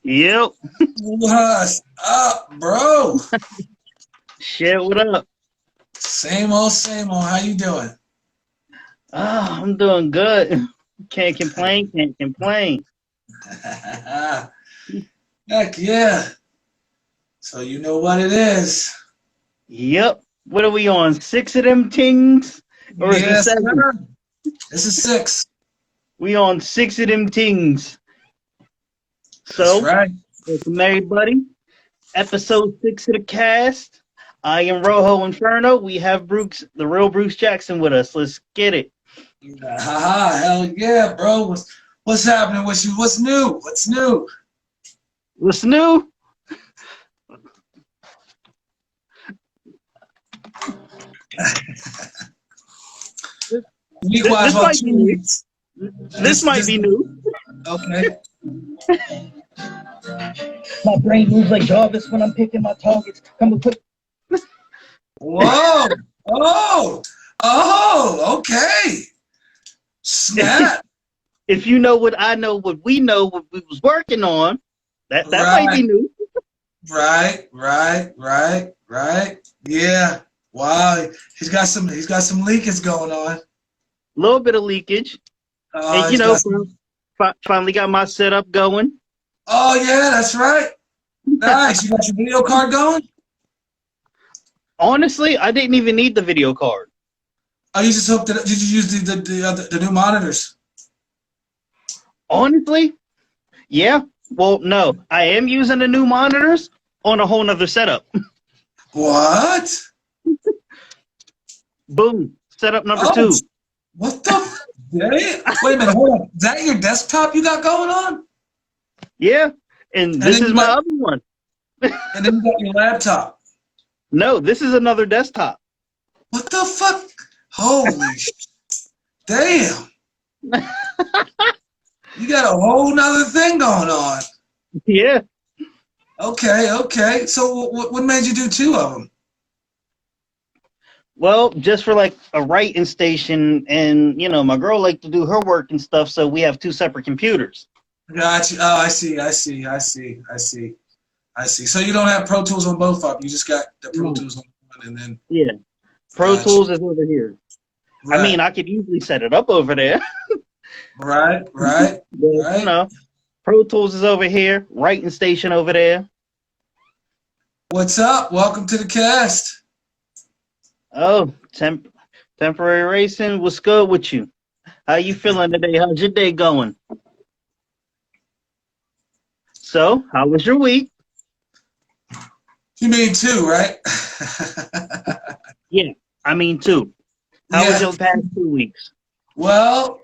Yep. What's up, bro? Shit, what up? Same old, same old. How you doing? I'm doing good. Can't complain, can't complain. Heck yeah. So you know what it is. Yep. What are we on? Six of them tings? Or is it Yes, seven? sir. This is six. We on six of them tings. That's So, right. welcome everybody. Episode 6 of the cast. I am Rojo Inferno. We have Bruce, the real Bruce Jackson with us. Let's get it. Haha, hell yeah, bro. What's happening with you? What's new? What's new? What's new? Week This, wise, this well, might be 2 new. weeks. This might be new. Okay. My brain moves like Jarvis when I'm picking my targets. Come and put. Whoa. Oh, okay. Snap. If you know what I know, what we know, what we was working on, that might be Right. new. Right. Yeah. Wow. He's got some leakage going on. A little bit of leakage, and He's got some, finally got my setup going. oh yeah, that's right. Nice. You got your video card going? Honestly, I didn't even need the video card. Oh, you just hooked it up. Did you use the new monitors? Honestly, yeah. Well, no, I am using the new monitors on a whole nother setup. What? Boom, setup number Oh, 2. what the? Wait a minute. Hold on. Is that your desktop you got going on? Yeah, and this then is you my got, other one. and then you got your laptop. No, this is another desktop. What the fuck? Holy damn. You got a whole nother thing going on. Yeah. Okay. So what made you do 2 of them? Well, just for like a writing station, and my girl like to do her work and stuff, so we have 2 separate computers. Got you. Oh, I see. So you don't have Pro Tools on both of them. You just got the Pro Tools on one, and then Yeah, Pro Tools is over here. Right. I mean, I could easily set it up over there. Right. But, Pro Tools is over here, writing station over there. What's up? Welcome to the cast. Oh, temporary racing. What's good with you? How you feeling today? How's your day going? So, how was your week? You mean 2, right? Yeah, I mean 2. How was your past 2 weeks? Well,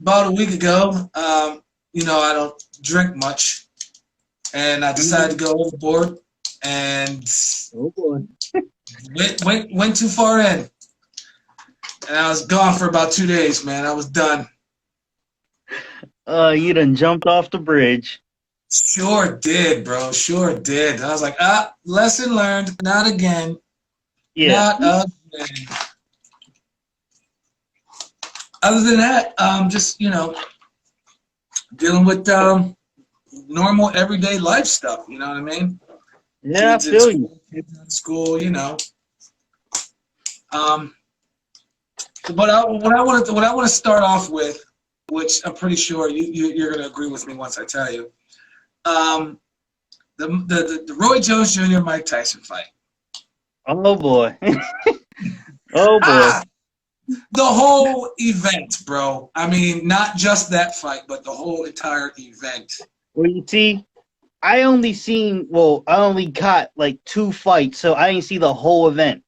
about a week ago, I don't drink much, and I decided to go overboard, and Oh boy, went too far in, and I was gone for about 2 days. Man, I was done. You done jumped off the bridge. Sure did, bro. Sure did. I was like, lesson learned. Not again. Yeah. Not again. Other than that, just dealing with normal everyday life stuff. You know what I mean? Yeah, Kids I feel you. Kids in school. But what I want to start off with, which I'm pretty sure you're going to agree with me once I tell you, the Roy Jones Jr. Mike Tyson fight. Oh boy. Oh boy. The whole event, bro. I mean, not just that fight, but the whole entire event. Well, you see, I only caught like 2 fights, so I didn't see the whole event.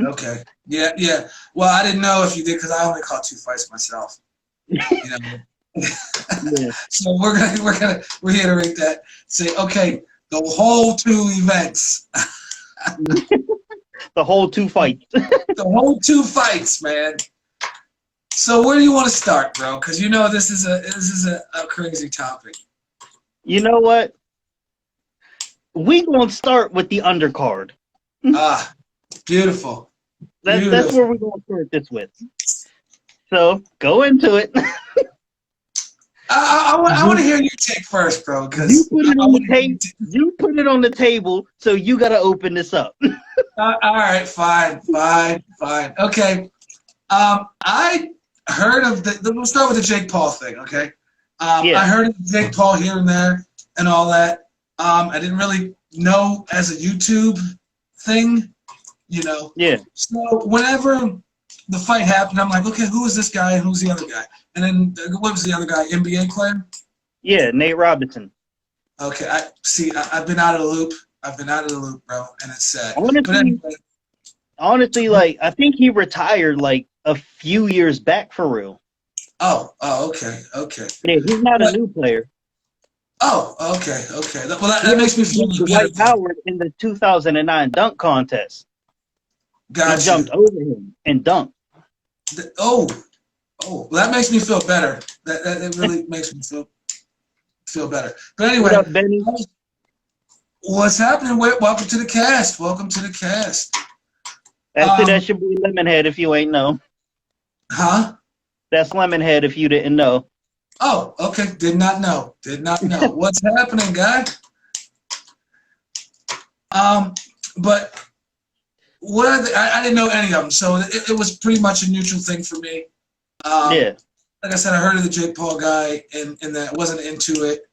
Okay. Yeah. Well, I didn't know if you did because I only caught 2 fights myself. Yeah. So we're gonna reiterate that. Say, okay, the whole 2 events. The whole 2 fights. The whole 2 fights, man. So where do you want to start, bro? Because this is a crazy topic. You know what? We gonna start with the undercard. Beautiful. That's where we're gonna start this with. So go into it. I want to hear your take first, bro. Because you put it on the table. You put it on the table, so you got to open this up. All right, fine. Okay. I heard of we'll start with the Jake Paul thing, okay? Yeah. I heard of Jake Paul here and there and all that. I didn't really know as a YouTube thing, you know. Yeah. So whenever the fight happened, I'm like, okay, who is this guy and who's the other guy? And then what was the other guy? NBA player? Yeah, Nate Robinson. Okay, I've been out of the loop. I've been out of the loop, bro, and it's sad. Honestly, like I think he retired like a few years back for real. Oh, okay. Yeah, he's not a new player. Oh, okay. Well, that makes me feel Dwight Howard in the 2009 dunk contest. Gotcha. He jumped over him and dunked. Oh, that makes me feel better. That really makes me feel better. But anyway, what up, Benny? What's happening? Welcome to the cast. That should be Lemonhead if you ain't know. Huh? That's Lemonhead if you didn't know. Oh, okay. Did not know. What's happening, guy? But what are I didn't know any of them, so it was pretty much a neutral thing for me. Yeah. Like I said, I heard of the Jake Paul guy, and that wasn't into it.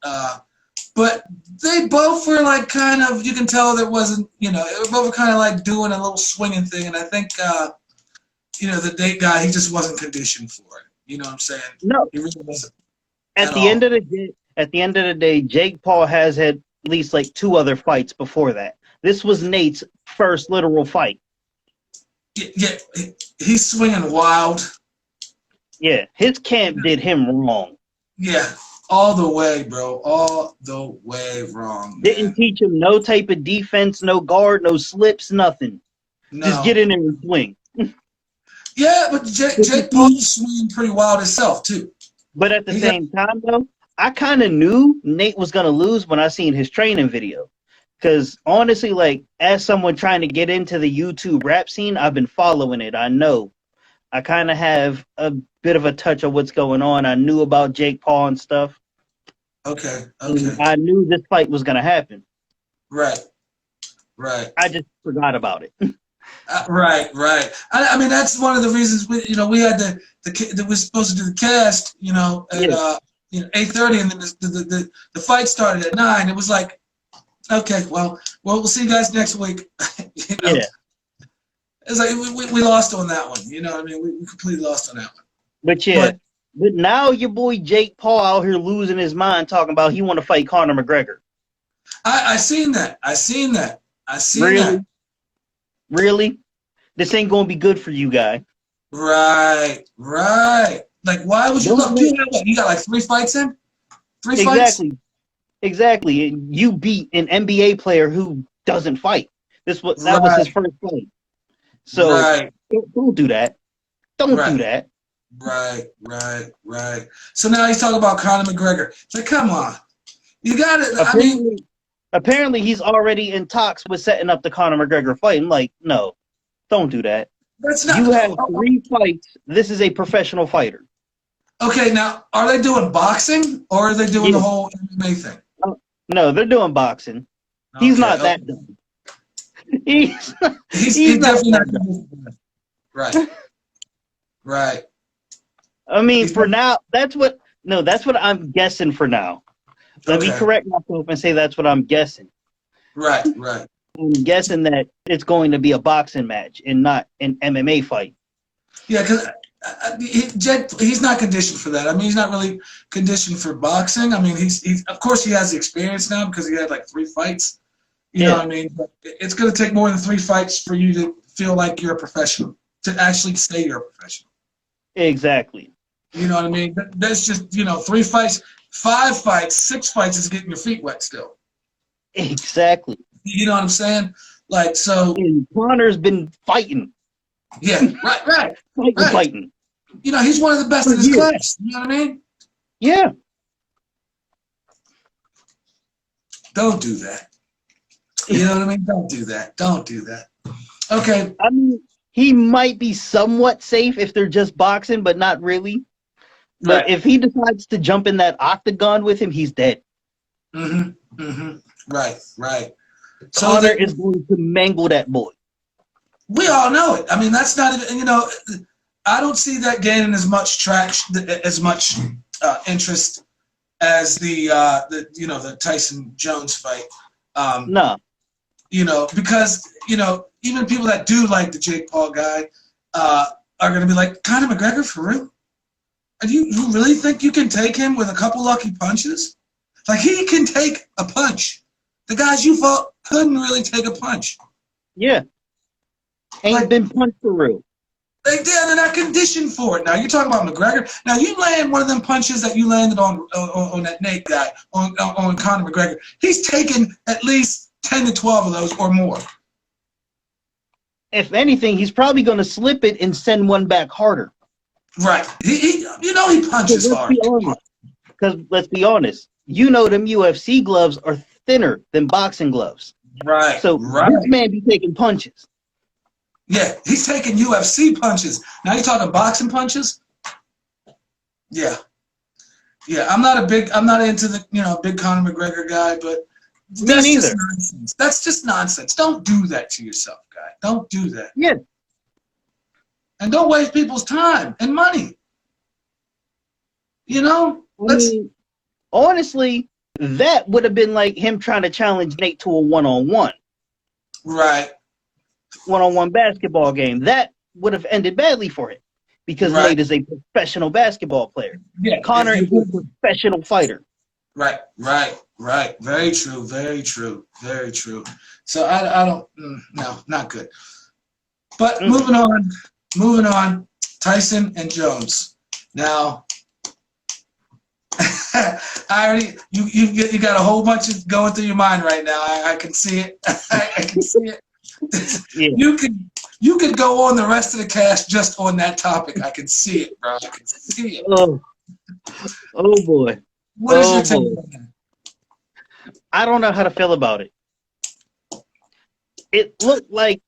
But they both were like kind of, you can tell there wasn't, they were both kind of like doing a little swinging thing, and I think, the date guy, he just wasn't conditioned for it. You know what I'm saying? No, he really wasn't. At the end of the day, Jake Paul has had at least like 2 other fights before that. This was Nate's first literal fight. Yeah, he's swinging wild. Yeah, his camp did him wrong. Yeah, all the way, bro. All the way wrong. Man. Didn't teach him no type of defense, no guard, no slips, nothing. No. Just get in there and swing. Yeah, but Jake Paul was swinging pretty wild himself, too. But at the same time, though, I kind of knew Nate was going to lose when I seen his training video. Because honestly, like, as someone trying to get into the YouTube rap scene, I've been following it. I know. I kind of have a bit of a touch of what's going on. I knew about Jake Paul and stuff. Okay. I knew this fight was going to happen. Right. I just forgot about it. Right. I mean, that's one of the reasons we had that we're supposed to do the cast, at 8:30, and then the fight started at 9. It was like, okay, well, we'll see you guys next week. Yeah. It's like we lost on that one. You know what I mean? We completely lost on that one. But now your boy Jake Paul out here losing his mind talking about he want to fight Conor McGregor. I seen that. Really? This ain't gonna be good for you, guy. Right. Like, why would you look? You got like 3 fights in? 3 fights? Exactly. You beat an NBA player who doesn't fight. That was his first fight. So don't do that. Don't do that. Right. So now he's talking about Conor McGregor. It's like, come on. You got it. Apparently he's already in talks with setting up the Conor McGregor fight. I'm like, no, don't do that. You have 3 fights. This is a professional fighter. Okay, now, are they doing boxing or are they doing the whole MMA thing? No, they're doing boxing. Okay, he's not that dumb. He's definitely not dumb. Right. I mean, for now, that's what I'm guessing for now. Let me correct myself and say that's what I'm guessing. Right. I'm guessing that it's going to be a boxing match and not an MMA fight. Yeah, because he's not conditioned for that. I mean, he's not really conditioned for boxing. I mean, he's of course he has the experience now because he had like 3 fights. You know what I mean? But it's going to take more than 3 fights for you to feel like you're a professional, to actually say you're a professional. Exactly. You know what I mean? That's just 3 fights. 5 fights, 6 fights is getting your feet wet still. Exactly. You know what I'm saying? Like, so. And Conor's been fighting. Yeah, right. Fighting. He's one of the best in his class. You know what I mean? Yeah. Don't do that. You know what I mean? Don't do that. Okay. I mean, he might be somewhat safe if they're just boxing, but not really. But Right. if he decides to jump in that octagon with him, he's dead. Right. Right. So Connor that is going to mangle that boy. we all know it. I mean, that's not even, I don't see that gaining as much traction, as much interest as the Tyson Jones fight. No. Because even people that do like the Jake Paul guy are going to be like, Conor McGregor for real? And you really think you can take him with a couple lucky punches? Like, he can take a punch. The guys you fought couldn't really take a punch. Yeah. Ain't been punched for real. They're not conditioned for it. Now you're talking about McGregor. Now you land one of them punches that you landed on that Nate guy, on Conor McGregor. He's taken at least 10 to 12 of those or more. If anything, he's probably going to slip it and send one back harder. Right. He punches hard. Because let's be honest, them UFC gloves are thinner than boxing gloves. Right. So this man be taking punches. Yeah, he's taking UFC punches. Now you're talking boxing punches? Yeah. Yeah, I'm not into the, big Conor McGregor guy, but that's just nonsense. That's just nonsense. Don't do that to yourself, guy. Don't do that. Yeah. And don't waste people's time and money. Honestly, that would have been like him trying to challenge Nate to a one-on-one. Right. One-on-one basketball game. That would have ended badly for him because Nate is a professional basketball player. Yeah. Connor is a professional fighter. Right. Very true. So I don't, no, not good. But moving on, Tyson and Jones. Now, you got a whole bunch of going through your mind right now. I can see it. I can see it. Yeah. You could go on the rest of the cast just on that topic. I can see it, bro. I can see it. Oh boy. What is your take on that? I don't know how to feel about it. It looked like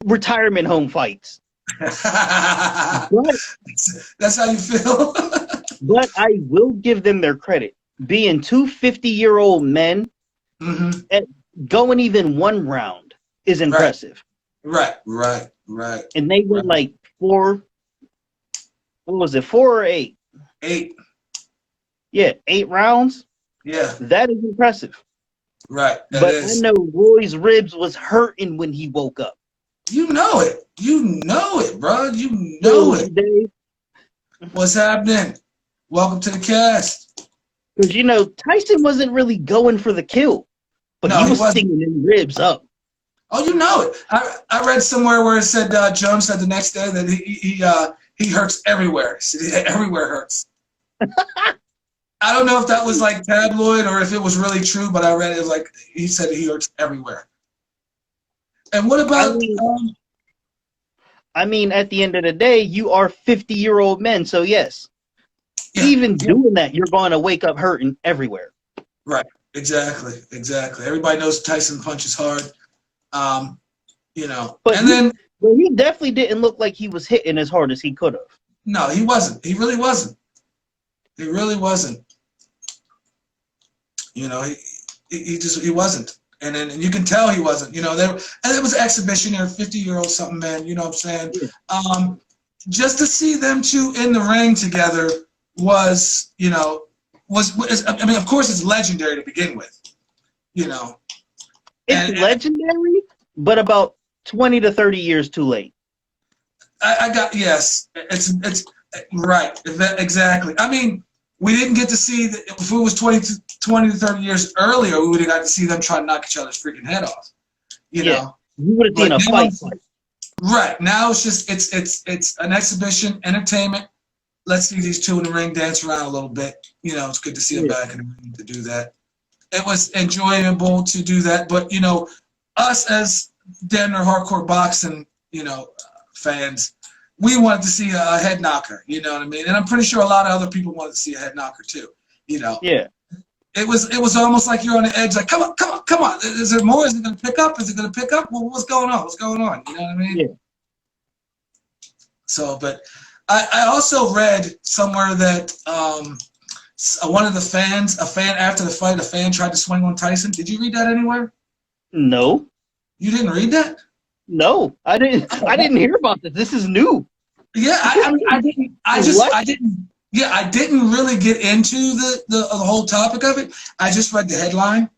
retirement home fights. That's how you feel. But I will give them their credit. Being two 50-year-old men and going even one round is impressive. Right. And they went like 4. What was it? 4 or 8? 8. Yeah, 8 rounds. Yeah. That is impressive. Right. But I know Roy's ribs was hurting when he woke up. You know it, bro. You know it. Dave. What's happening? Welcome to the cast. Because Tyson wasn't really going for the kill, but he was stinging his ribs up. Oh, you know it. I read somewhere where it said Jones said the next day that he hurts everywhere. He said everywhere hurts. I don't know if that was like tabloid or if it was really true, but I read it like he said he hurts everywhere. And what about? I mean, at the end of the day, you are 50-year-old men, so yes. Yeah, even doing that, you're going to wake up hurting everywhere. Right. Exactly. Everybody knows Tyson punches hard. But he definitely didn't look like he was hitting as hard as he could have. No, he wasn't. He really wasn't. He wasn't. And then you can tell he wasn't. And it was an exhibition. They're 50-year-old something man. You know what I'm saying? Yeah. Just to see them two in the ring together was I mean, of course, it's legendary to begin with. It's legendary, but about 20 to 30 years too late. Yes. It's right. Exactly. I mean, we didn't get to see if it was 20 to 30 years earlier, we would have got to see them try to knock each other's freaking head off. You know, you would have seen a fight. Right now, it's just it's an exhibition, entertainment. Let's see these two in the ring dance around a little bit. It's good to see them back in the ring to do that. It was enjoyable to do that, but us as damn near hardcore boxing, fans, we wanted to see a head knocker. You know what I mean? And I'm pretty sure a lot of other people wanted to see a head knocker too. Yeah. It was almost like you're on the edge, like, come on. Is there more? Is it going to pick up? Well, what's going on? You know what I mean? Yeah. So, but I also read somewhere that one of the fans, a fan after the fight, a fan tried to swing on Tyson. Did you read that anywhere? No. You didn't read that? No, I didn't. I didn't hear about this. This is new. Yeah, I didn't. I didn't. Yeah, I didn't really get into the whole topic of it. I just read the headline,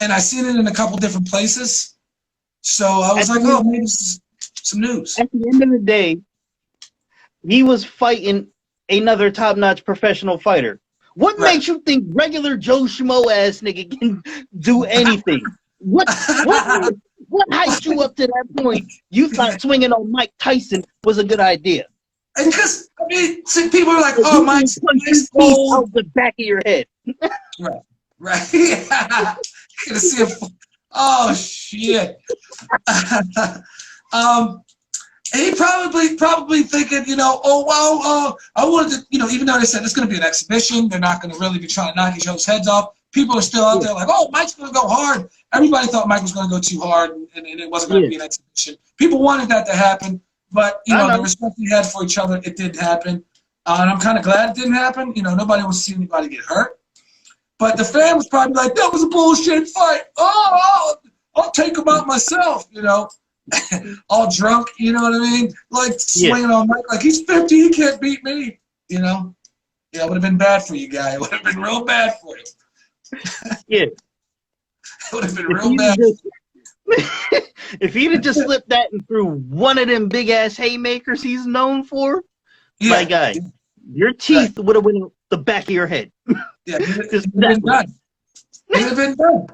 and I seen it in a couple different places. So I was like, oh, maybe this is some news. At the end of the day, he was fighting another top-notch professional fighter. What makes you think regular Joe Schmo ass nigga can do anything? What hyped you up to that point? You thought swinging on Mike Tyson was a good idea? Because I mean, see, people are like, "Oh, Mike's old." Out the back of your head. Right. Yeah. Gonna see him. Oh shit. He probably thinking, you know, oh well, I wanted to, you know, even though they said it's gonna be an exhibition, they're not gonna really be trying to knock each other's heads off. People are still out there like, oh, Mike's gonna go hard. Everybody thought Mike was gonna go too hard, and it wasn't gonna be an exhibition. People wanted that to happen, but you know, the respect we had for each other, it didn't happen, and I'm kind of glad it didn't happen. You know, nobody wants to see anybody get hurt. But the fan was probably like, that was a bullshit fight. Oh, I'll take him out myself, you know. All drunk, you know what I mean? Like swinging on Mike, like he's 50, he can't beat me, you know? Yeah, it would have been bad for you, guy. It would have been real bad for you. Yeah. It would have been real bad. If he'd have just slipped that and threw one of them big-ass haymakers he's known for, my guy, your teeth would have went in the back of your head. Yeah, he would have been done. He would have been done.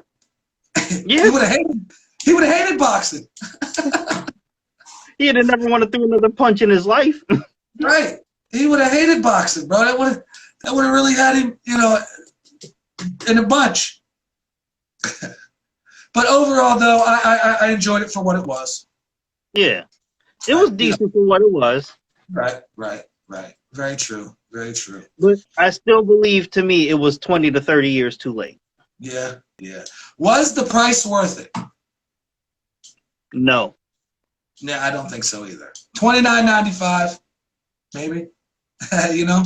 Yeah. He would have hated boxing. He'd have never wanted to throw another punch in his life. Right. He would have hated boxing, bro. That would have really had him, you know, in a bunch. But overall, though, I enjoyed it for what it was. Yeah. It was decent for what it was. Right. Very true. Very true. But I still believe, to me, it was 20 to 30 years too late. Yeah. Was the price worth it? No. Yeah, I don't think so either. $29.95, maybe. You know,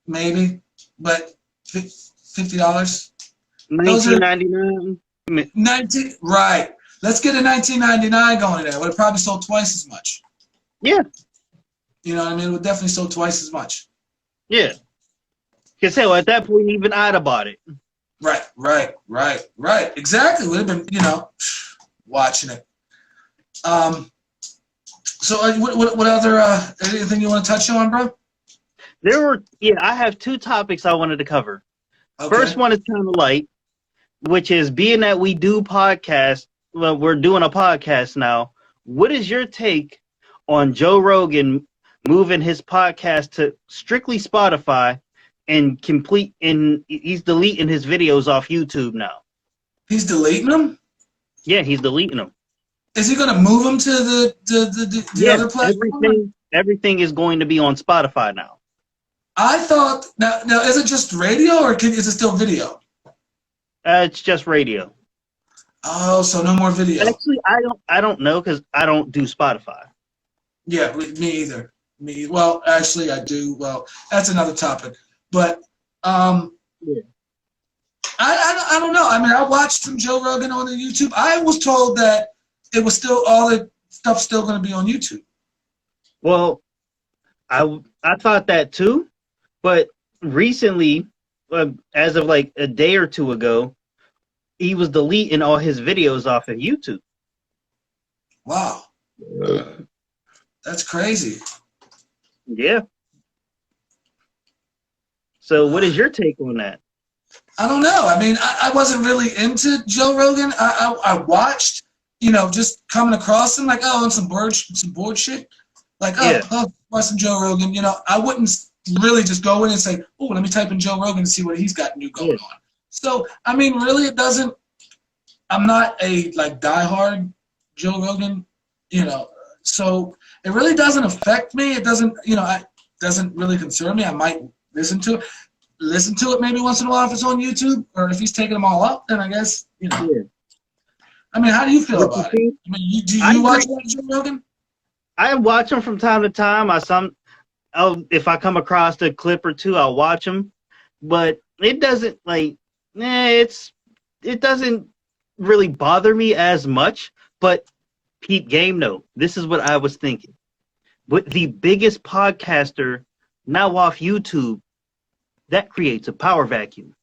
maybe, but $50. $19.99. 19, right? Let's get a $19.99 going there. Would have probably sold twice as much. Yeah. You know what I mean? It would definitely sold twice as much. Yeah. Because hell, at that point, even I'd have bought it. Right. Exactly. Would have been, you know, watching it. So what other anything you want to touch on, bro? I have two topics I wanted to cover. Okay. First one is kind of light, which is being that we do podcasts. Well, we're doing a podcast now. What is your take on Joe Rogan moving his podcast to strictly Spotify and he's deleting his videos off YouTube now? He's deleting them? Yeah, he's deleting them. Is he going to move them to the other platform? Everything is going to be on Spotify now. I thought now is it just radio or is it still video? It's just radio. Oh, so no more video. Actually, I don't know because I don't do Spotify. Yeah, me either. Well, actually, I do. Well, that's another topic. But I don't know. I mean, I watched some Joe Rogan on the YouTube. I was told that it was still all the stuff still going to be on YouTube. Well, I thought that too, but recently, as of like a day or two ago, he was deleting all his videos off of YouTube. Wow, that's crazy. Yeah. So, what is your take on that? I don't know. I mean, I wasn't really into Joe Rogan. I watched. You know, just coming across him like, oh, and some board shit. Like, watch some Joe Rogan. You know, I wouldn't really just go in and say, oh, let me type in Joe Rogan and see what he's got new going on. So, I mean, really, it doesn't. I'm not a like diehard Joe Rogan. You know, so it really doesn't affect me. It doesn't. You know, it doesn't really concern me. I might listen to it maybe once in a while if it's on YouTube or if he's taking them all up. Then I guess you know. Yeah. I mean, how do you feel about it? I mean, do you watch Joe Rogan? I watch them from time to time. If I come across a clip or two, I'll watch them. But it doesn't it doesn't really bother me as much. But peep game though, this is what I was thinking. With the biggest podcaster now off YouTube, that creates a power vacuum.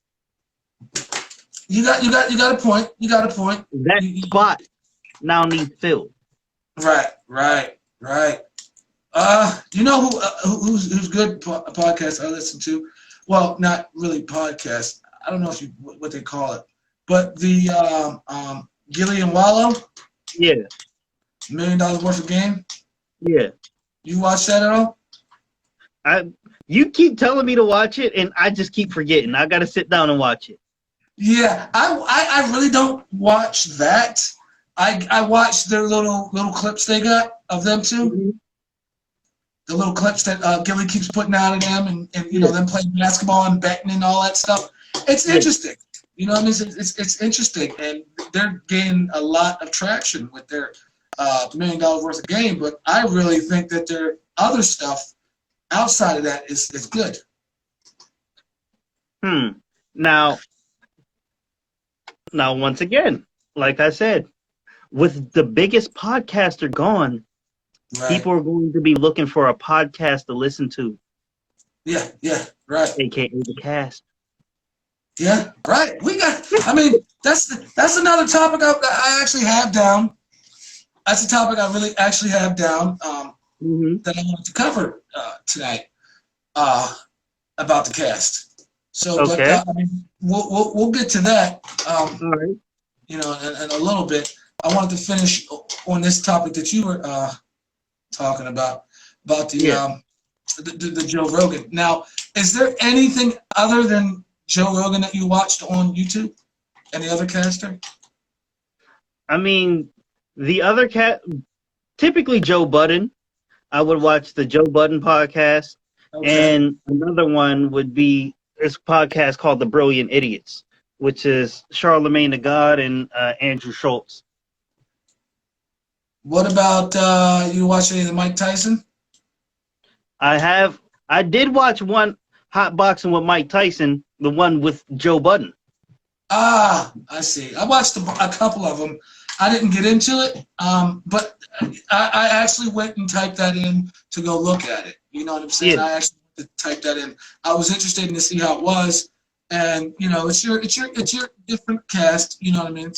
You got a point. You got a point. That spot now needs filled. Right. You know who's good podcast I listen to? Well, not really podcast. I don't know what they call it, but the Gillian Wallow. Yeah. $1 Million Worth of Game. Yeah. You watch that at all? You keep telling me to watch it, and I just keep forgetting. I got to sit down and watch it. Yeah, I really don't watch that. I watch their little clips they got of them too. Mm-hmm. The little clips that Gilly keeps putting out of them, and you know them playing basketball and betting and all that stuff. It's interesting. You know what I mean? It's interesting, and they're gaining a lot of traction with their $1 million worth of game. But I really think that their other stuff outside of that is good. Now, once again, like I said, with the biggest podcaster gone, people are going to be looking for a podcast to listen to. Yeah, right. AKA the cast. Yeah, right. I mean, that's another topic I actually have down. That's a topic I really actually have down that I wanted to cover tonight about the cast. So, okay. But I mean, we'll get to that. All right. You know, in a little bit. I wanted to finish on this topic that you were talking about the Joe Rogan. Now, is there anything other than Joe Rogan that you watched on YouTube? Any other caster? I mean, the other typically Joe Budden. I would watch the Joe Budden podcast, and another one would be this podcast called The Brilliant Idiots, which is Charlemagne the God and Andrew Schultz. What about you watch any of the Mike Tyson? I did watch one Hot Boxing with Mike Tyson, the one with Joe Budden. Ah, I see. I watched a couple of them. I didn't get into it, but I actually went and typed that in to go look at it. You know what I'm saying? Yeah. I actually typed that in. I was interested in to see how it was, and you know, it's your different cast. You know what I mean?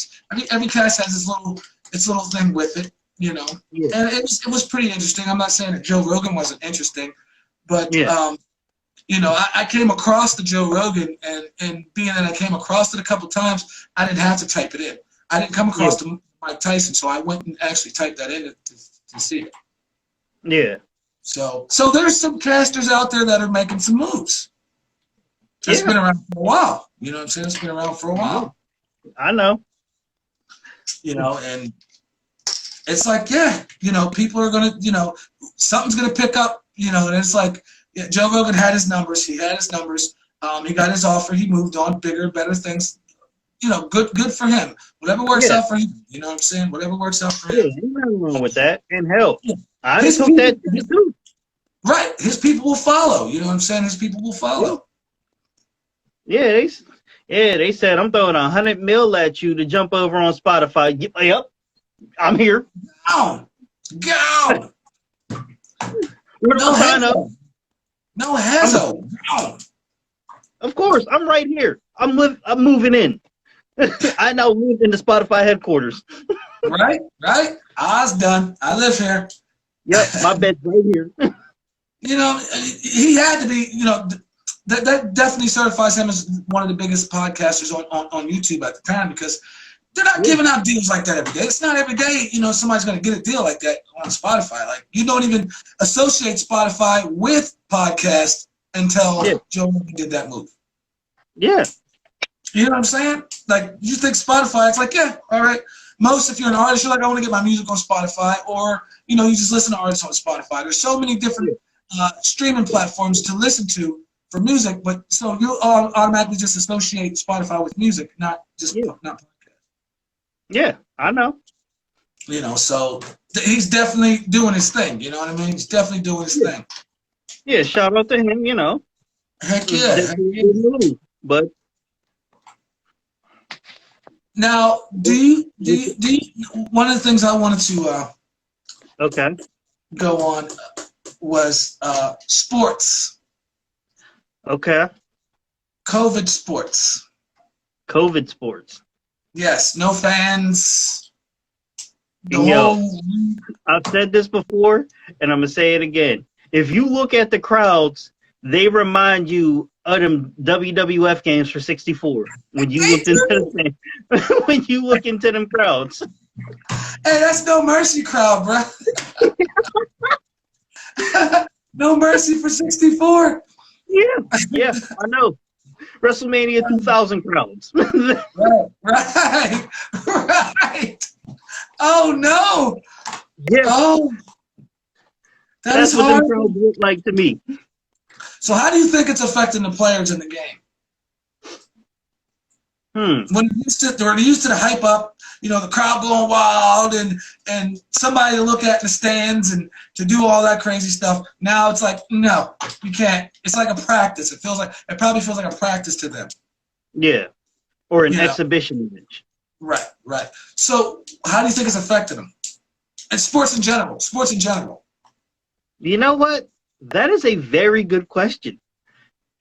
Every cast has its little thing with it. You know, and it was pretty interesting. I'm not saying that Joe Rogan wasn't interesting, but you know, I came across the Joe Rogan, and being that I came across it a couple times, I didn't have to type it in. I didn't come across the Mike Tyson, so I went and actually typed that in to see it. Yeah. So there's some casters out there that are making some moves. It's been around for a while. You know what I'm saying? It's been around for a while. I know. You know, and it's like, you know, people are going to, you know, something's going to pick up, you know, and it's like, Joe Rogan had his numbers. He had his numbers. He got his offer. He moved on, bigger, better things. You know, good for him. Whatever works out for him. You know what I'm saying? Whatever works out for him. Yeah, ain't nothing wrong with that. And hell, I just took that too. Right. His people will follow. You know what I'm saying? His people will follow. Yeah, they said, I'm throwing $100 million at you to jump over on Spotify. Yep, I'm here. Go. No hassle. Of course, I'm right here. I'm moving in. I now live in the Spotify headquarters. Right. I's done. I live here. Yep, my bed's right here. You know, he had to be. You know, that definitely certifies him as one of the biggest podcasters on YouTube at the time, because they're not giving out deals like that every day. It's not every day, you know, somebody's going to get a deal like that on Spotify. Like, you don't even associate Spotify with podcast until Joe Rogan did that move. Yeah. You know what I'm saying? Like, you think Spotify, it's like, yeah, all right. Most, if you're an artist, you're like, I want to get my music on Spotify, or, you know, you just listen to artists on Spotify. There's so many different streaming platforms to listen to for music, but so you automatically just associate Spotify with music, not just not podcast. Yeah, I know. You know, so he's definitely doing his thing. You know what I mean? He's definitely doing his thing. Yeah, shout out to him. You know, Heck yeah. Heck yeah. But now, do you, one of the things I wanted to okay, go on was sports. okay, COVID sports. COVID sports. Yes, no fans. Yo, I've said this before, and I'm gonna say it again. If you look at the crowds, they remind you of them WWF games for '64. When you looked into when you look into them crowds. Hey, that's No Mercy crowd, bro. No Mercy for '64. Yeah, I know. WrestleMania 2000 crowds. Right. Oh no. Yeah. Oh, that's what them crowds look like to me. So how do you think it's affecting the players in the game? When they're used to the hype up, you know, the crowd going wild and somebody to look at in the stands and to do all that crazy stuff. Now it's like, no, you can't. It's like a practice. It probably feels like a practice to them. Yeah. Or an exhibition match. Right. So how do you think it's affected them? And sports in general. You know what? That is a very good question.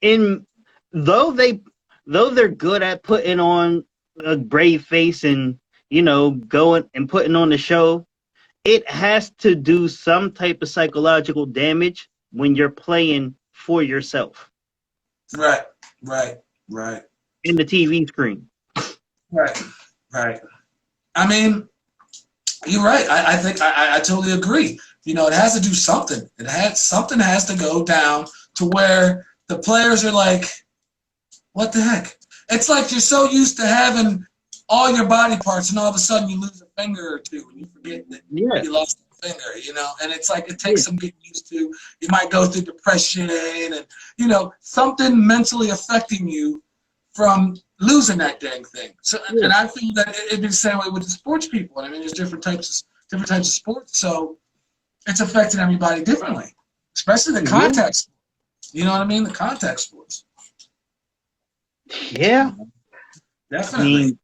Though they're good at putting on a brave face and, you know, going and putting on the show, it has to do some type of psychological damage when you're playing for yourself. Right. In the TV screen. Right. I mean, you're right. I think I totally agree. You know, it has to do something. Something has to go down to where the players are like, what the heck? It's like you're so used to having all your body parts, and all of a sudden you lose a finger or two, and you forget that you lost a finger. You know, and it's like it takes some getting used to. You might go through depression, and you know, something mentally affecting you from losing that dang thing. So, and I feel that it'd be the same way with the sports people. I mean, there's different types of sports, so it's affecting everybody differently, especially the contact sports. You know what I mean? The contact sports. Yeah, definitely.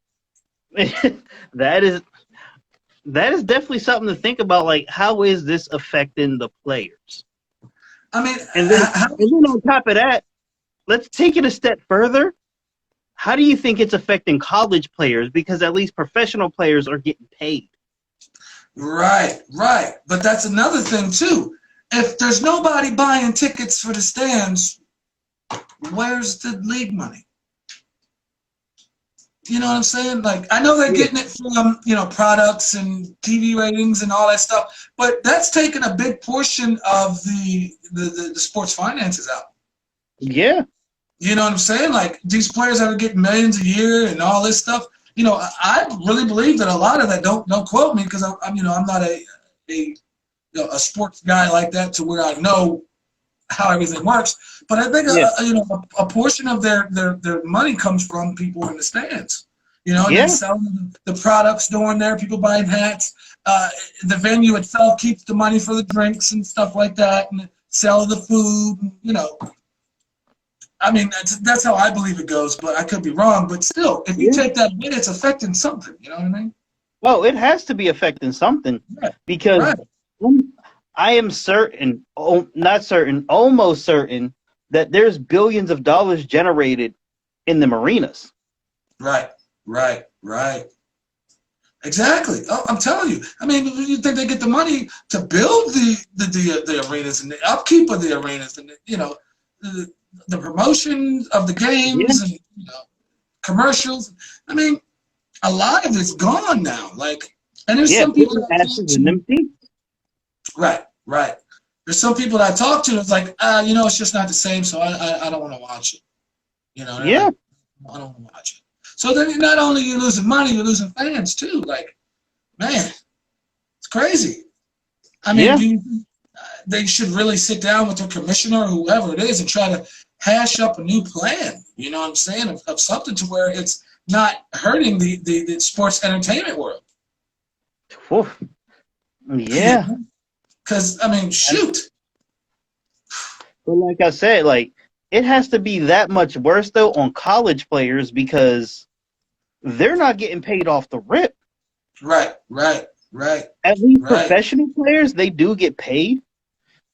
I mean, that is definitely something to think about. Like, how is this affecting the players? I mean, and then on top of that, let's take it a step further. How do you think it's affecting college players? Because at least professional players are getting paid. Right. But that's another thing too. If there's nobody buying tickets for the stands, where's the league money? You know what I'm saying? Like, I know they're getting it from, you know, products and TV ratings and all that stuff, but that's taking a big portion of the sports finances out. Yeah. You know what I'm saying? Like, these players that are getting millions a year and all this stuff. You know, I really believe that a lot of that. Don't quote me, because I'm not a sports guy like that to where I know how everything works. But I think a portion of their money comes from people in the stands. You know, and then selling the products during there, people buying hats. The venue itself keeps the money for the drinks and stuff like that, and sell the food. You know, I mean, that's how I believe it goes, but I could be wrong. But still, if you take that away, it's affecting something. You know what I mean? Well, it has to be affecting something, because I am certain, almost certain, that there's billions of dollars generated in the marinas. Right. Exactly. Oh, I'm telling you. I mean, you think they get the money to build the arenas and the upkeep of the arenas and the promotion of the games and commercials. I mean, a lot of it's gone now. Like, and there's some people Right. There's some people that I talk to that's like, it's just not the same, so I don't want to watch it. You know? I don't want to watch it. So then not only are you losing money, you're losing fans too. Like, man, it's crazy. I mean, they should really sit down with their commissioner or whoever it is and try to hash up a new plan, you know what I'm saying, of something to where it's not hurting the sports entertainment world. Yeah. Because, I mean, shoot. But like I said, like, it has to be that much worse, though, on college players because they're not getting paid off the rip. Right. At least professional players, they do get paid.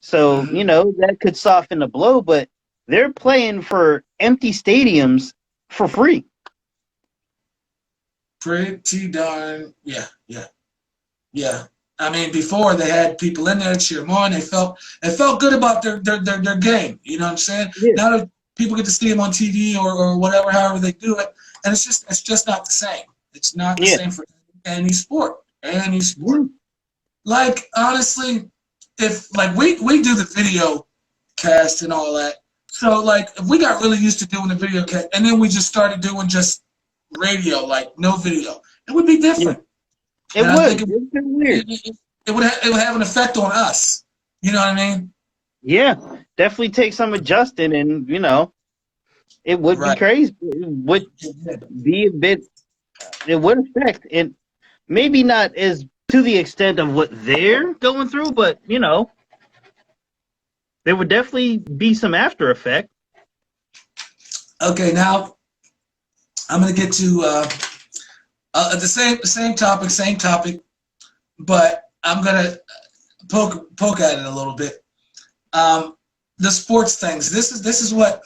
So, that could soften the blow, but they're playing for empty stadiums for free. Pretty darn, yeah. I mean, before they had people in there to cheer them on. It felt good about their game. You know what I'm saying? Yeah. Now that people get to see them on TV or whatever, however they do it, and it's just not the same. It's not the same for any sport. Any sport. Like, honestly, if like we do the video cast and all that, so like if we got really used to doing the video cast and then we just started doing just radio, like no video, it would be different. It would. It's weird. It would have an effect on us. You know what I mean? Yeah, definitely take some adjusting, and it would be crazy. It would be a bit. It would affect, and maybe not as to the extent of what they're going through, but there would definitely be some after effect. Okay, now I'm gonna get to the same topic, but I'm gonna poke at it a little bit. The sports things. This is what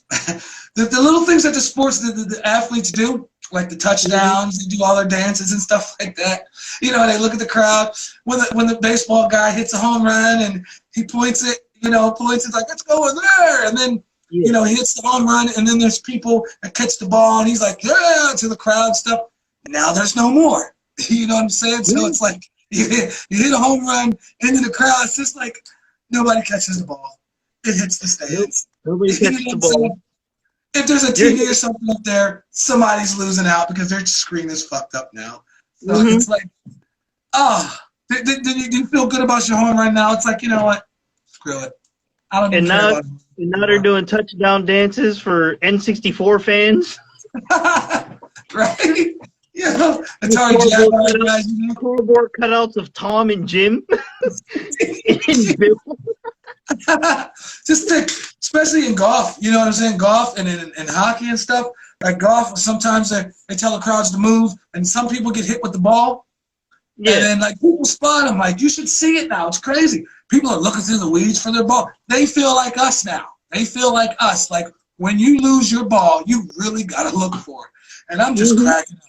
the little things that the athletes do, like the touchdowns. They do all their dances and stuff like that. They look at the crowd when the baseball guy hits a home run and he points it. Points it like, let's go in there, and then. He hits the home run, and then there's people that catch the ball, and he's like, yeah, to the crowd stuff. Now there's no more. You know what I'm saying? So it's like you hit a home run into the crowd. It's just like nobody catches the ball. It hits the stands. Nobody catches the ball. If there's a TV or something up there, somebody's losing out because their screen is fucked up now. So it's like, do you feel good about your home run now? It's like, you know what? Screw it. I don't even care about it. And now they're doing touchdown dances for N64 fans. Right? Cardboard cutouts of Tom and Jim. And Bill. Just think, especially in golf, you know what I'm saying? Golf and in hockey and stuff. Like golf, sometimes they tell the crowds to move, and some people get hit with the ball. Yeah. And then, like, people spot them. Like, you should see it now. It's crazy. People are looking through the weeds for their ball. They feel like us now. They feel like us. Like, when you lose your ball, you really got to look for it. And I'm just cracking up.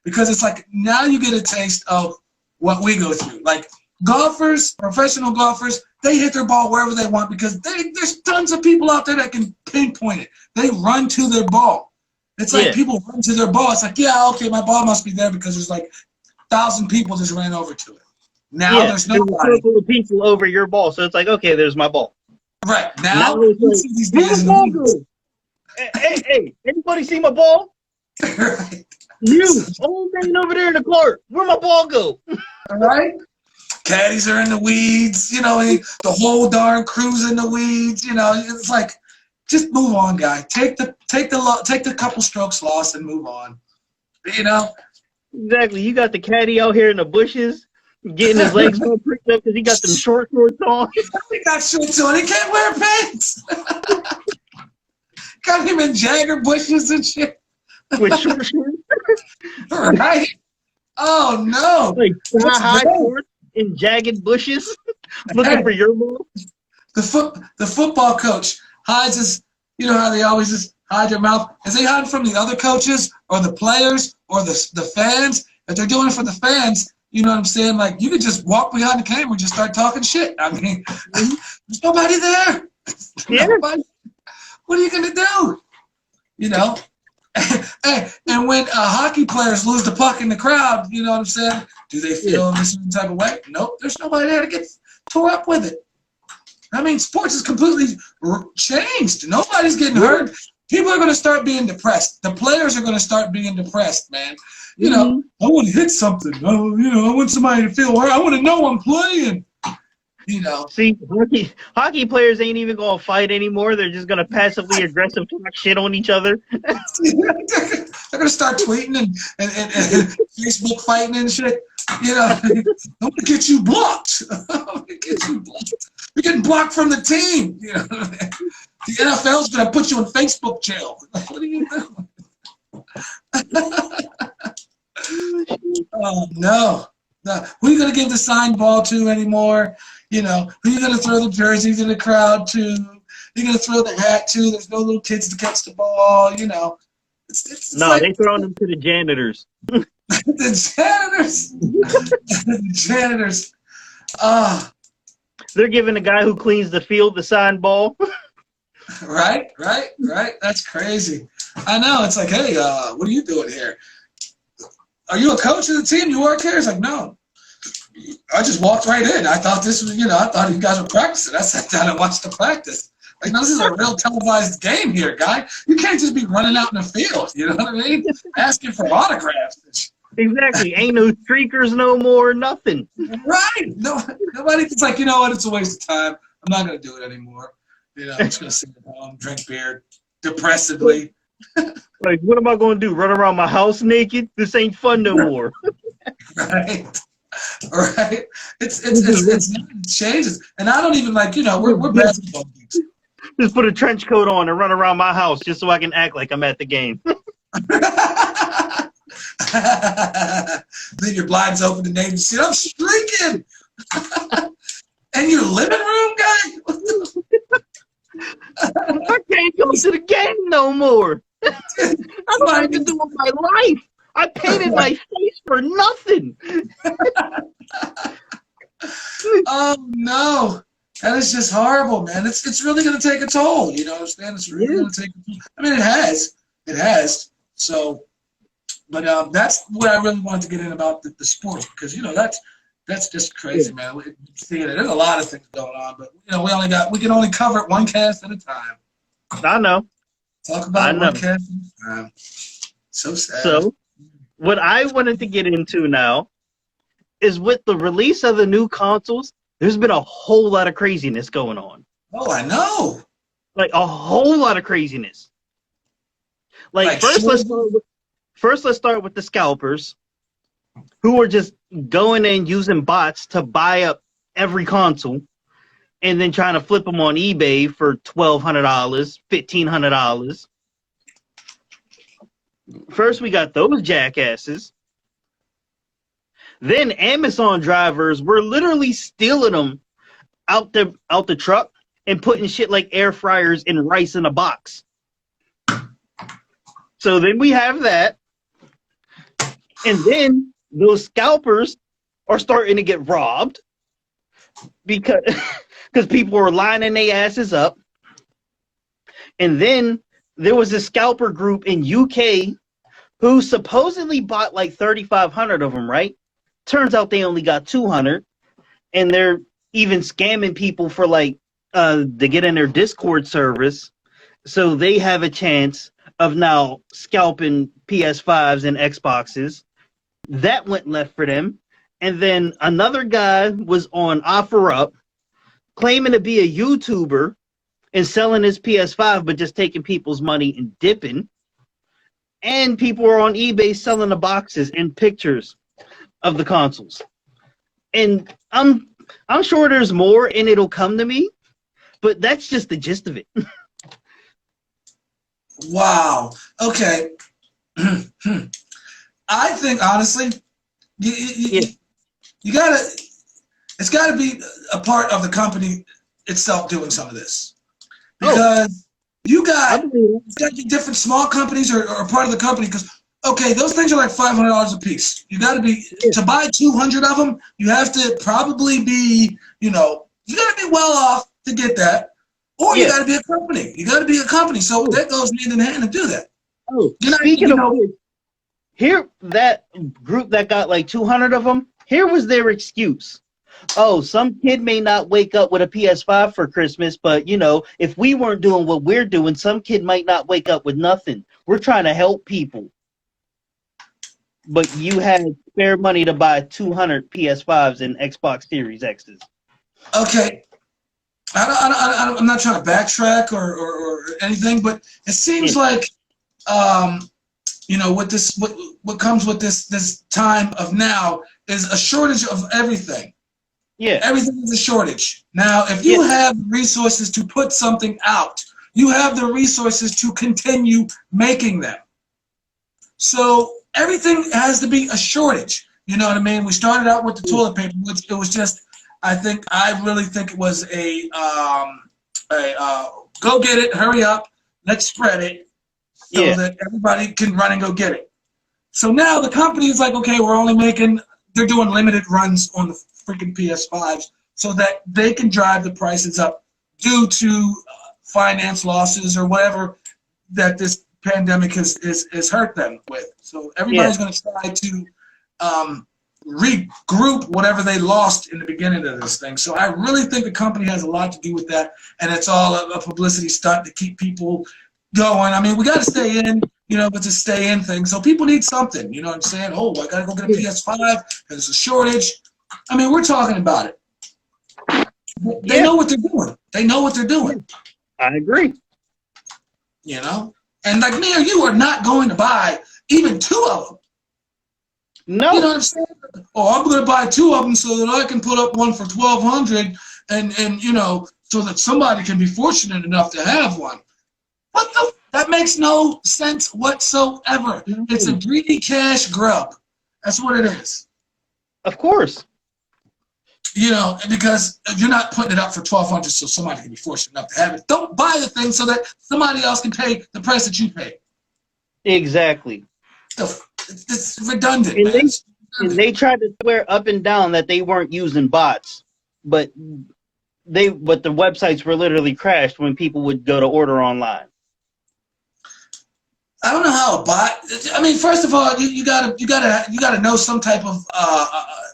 Because it's like, now you get a taste of what we go through. Like, golfers, professional golfers, they hit their ball wherever they want because there's tons of people out there that can pinpoint it. They run to their ball. It's like people run to their ball. It's like, yeah, okay, my ball must be there because there's like 1,000 people just ran over to it. Now there's nobody. There's a couple of people over your ball, so it's like, okay, there's my ball. Right. Now you see these guys in the ball. Hey, anybody see my ball? Right. You, old man over there in the court. Where'd my ball go? All right. Caddies are in the weeds. The whole darn crew's in the weeds. It's like, just move on, guy. Take the couple strokes loss and move on. Exactly. You got the caddy out here in the bushes, getting his legs all pricked up because he got them shorts on. He got shorts on. He can't wear pants. Got him in Jagger bushes and shit. With short shorts. Right. Oh no. Like high shorts in jagged bushes, looking for your ball. The football coach hides his. You know how they always just hide their mouth. Is he hiding from the other coaches or the players or the fans? If they're doing it for the fans, you know what I'm saying? Like, you could just walk behind the camera and just start talking shit. I mean, there's nobody there. Nobody. What are you gonna do? And when hockey players lose the puck in the crowd, you know what I'm saying? Do they feel in a certain type of way? Nope. There's nobody there to get tore up with it. I mean, sports is completely changed. Nobody's getting hurt. People are going to start being depressed. The players are going to start being depressed, man. I want to hit something. I want somebody to feel hurt. I want to know I'm playing. You know. See, hockey players ain't even gonna fight anymore. They're just gonna passively aggressive talk shit on each other. They're gonna start tweeting and Facebook fighting and shit. You know, I'm gonna get you blocked. I'm gonna get you blocked. You're getting blocked from the team. You know, the NFL's gonna put you in Facebook jail. What are you doing? Oh no. Who are you gonna give the signed ball to anymore? You know, who are you gonna throw the jerseys in the crowd to? You're gonna throw the hat to. There's no little kids to catch the ball. You know, it's No, like, they throwing them to the janitors. the janitors. The janitors. Ah. They're giving the guy who cleans the field the signed ball. Right. That's crazy. I know. It's like, hey, what are you doing here? Are you a coach of the team? You work here? It's like, no. I just walked right in. I thought this was, I thought you guys were practicing. I sat down and watched the practice. Like, no, this is a real televised game here, guy. You can't just be running out in the field. You know what I mean? Asking for autographs. Exactly. Ain't no streakers no more, nothing. Right. No, nobody's like, you know what? It's a waste of time. I'm not going to do it anymore. I'm just going to sit at home, drink beer, depressively. Like, what am I going to do? Run around my house naked? This ain't fun no more. Right. It changes. And I don't even we're basketball geeks. Just put a trench coat on and run around my house just so I can act like I'm at the game. Leave your blinds open to name shit. I'm streaking. And your living room, guy? I can't go to the game no more. I don't know what to do with my life. I painted my face for nothing. Oh no. That is just horrible, man. It's really gonna take a toll, you understand? It's really gonna take a toll. I mean, it has. So but that's what I really wanted to get in about the sport, because that's just crazy, man. There's a lot of things going on, but we can only cover it one cast at a time. I know. Talk about one cast at a time. So sad. So what I wanted to get into now is, with the release of the new consoles, there's been a whole lot of craziness going on. Oh, I know. Like, a whole lot of craziness. Like first let's start with the scalpers, who are just going and using bots to buy up every console and then trying to flip them on eBay for $1,200, $1,500. First, we got those jackasses. Then Amazon drivers were literally stealing them out the truck and putting shit like air fryers and rice in a box. So then we have that. And then those scalpers are starting to get robbed because people are lining their asses up. And then there was a scalper group in UK who supposedly bought like 3,500 of them, right? Turns out they only got 200, and they're even scamming people for to get in their Discord service, so they have a chance of now scalping PS5s and Xboxes. That went left for them. And then another guy was on OfferUp claiming to be a YouTuber and selling his PS5, but just taking people's money and dipping. And people are on eBay selling the boxes and pictures of the consoles. And I'm sure there's more, and it'll come to me, but that's just the gist of it. Wow. Okay. I think honestly, you gotta. It's got to be a part of the company itself doing some of this, because you got different small companies or part of the company. Because those things are like $500 a piece. You got to be to buy 200 of them. You have to probably be you got to be well off to get that, or you got to be a company. You got to be a company. So that goes hand in hand to do that. Speaking of which, here, that group that got like 200 of them, here was their excuse. Oh, some kid may not wake up with a PS5 for Christmas, but if we weren't doing what we're doing, some kid might not wake up with nothing. We're trying to help people. But you had spare money to buy 200 PS5s and Xbox Series X's. Okay, I'm not trying to backtrack or anything, but it seems like, you know, what comes with this time of now is a shortage of everything. Yeah. Everything is a shortage. Now, if you Yeah. have resources to put something out, you have the resources to continue making them. So everything has to be a shortage. You know what I mean? We started out with the toilet paper, which it was just, I really think it was go get it, hurry up, let's spread it so Yeah. that everybody can run and go get it. So now the company is like, okay, they're doing limited runs on the freaking PS5s so that they can drive the prices up due to finance losses or whatever that this pandemic has hurt them with. So Yeah. everybody's going to try to regroup whatever they lost in the beginning of this thing. So I really think the company has a lot to do with that, and it's all a publicity stunt to keep people going. I mean, we got to stay in, you know, but to stay in thing. So people need something, you know what I'm saying? Oh, I got to go get a PS5 because there's a shortage. I mean, we're talking about it. They know what they're doing. They know what they're doing. I agree. You know? And like me or you are not going to buy even 2 of them. No. You know what I'm saying? Oh, I'm going to buy 2 of them so that I can put up one for $1,200 and you know, so that somebody can be fortunate enough to have one. That makes no sense whatsoever. It's a greedy cash grub. That's what it is. Of course. You know, because you're not putting it up for $1,200 so somebody can be fortunate enough to have it. Don't buy the thing so that somebody else can pay the price that you pay. Exactly. It's redundant, And man. they tried to swear up and down that they weren't using bots, but the websites were literally crashed when people would go to order online. I don't know how a bot. I mean, first of all, you gotta know some type of.